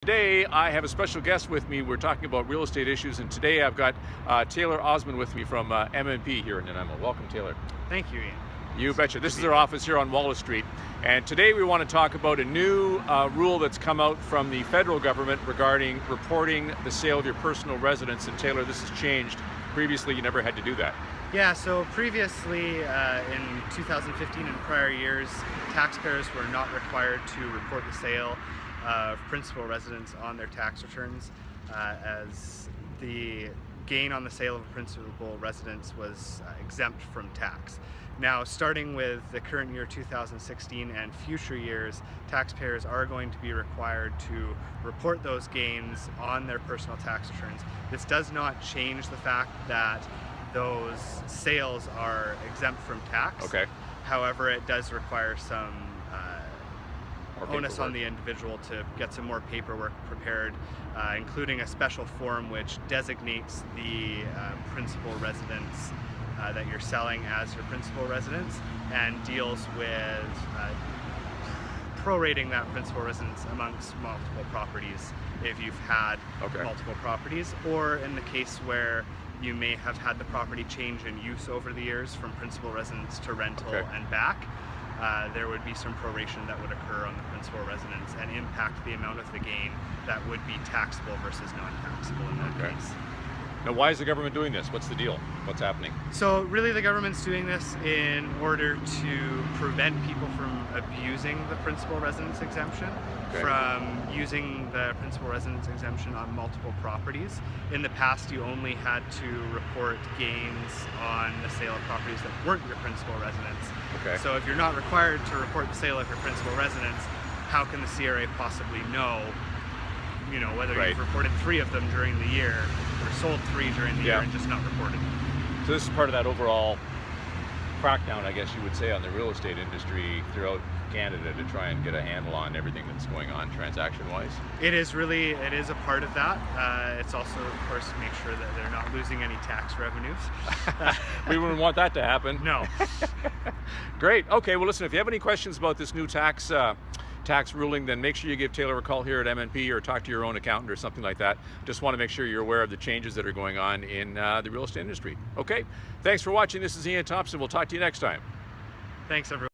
Today, I have a special guest with me. We're talking about real estate issues, and today I've got Taylor Osmond with me from MNP here in Nanaimo. Welcome, Taylor. Thank you, Ian. You betcha. This is our office here on Wallace Street, and today we want to talk about a new rule that's come out from the federal government regarding reporting the sale of your personal residence. And Taylor, this has changed. Previously, you never had to do that. Yeah, so previously in 2015 and prior years, taxpayers were not required to report the sale of principal residence on their tax returns, as the gain on the sale of a principal residence was exempt from tax. Now, starting with the current year 2016 and future years, taxpayers are going to be required to report those gains on their personal tax returns. This does not change the fact that those sales are exempt from tax. Okay. However, it does require some onus paperwork on the individual to get some more paperwork prepared, including a special form which designates the principal residence that you're selling as your principal residence, and deals with prorating that principal residence amongst multiple properties if you've had multiple properties, or in the case where you may have had the property change in use over the years from principal residence to rental and back. There would be some proration that would occur on the principal residence and impact the amount of the gain that would be taxable versus non-taxable in that case. Now, why is the government doing this? What's the deal? What's happening? So really the government's doing this in order to prevent people from abusing the principal residence exemption, from using the principal residence exemption on multiple properties. In the past, you only had to report gains on the sale of properties that weren't your principal residence. So if you're not required to report the sale of your principal residence, how can the CRA possibly know, whether you've reported 3 of them during the year or sold 3 during the year and just not reported them? So this is part of that overall crackdown, I guess you would say, on the real estate industry throughout Canada to try and get a handle on everything that's going on transaction-wise. It is a part of that. It's also, of course, to make sure that they're not losing any tax revenues. We wouldn't want that to happen. No. Great. Okay, well listen, if you have any questions about this new tax ruling, then make sure you give Taylor a call here at MNP or talk to your own accountant or something like that. Just want to make sure you're aware of the changes that are going on in the real estate industry. Okay, thanks for watching. This is Ian Thompson. We'll talk to you next time. Thanks, everyone.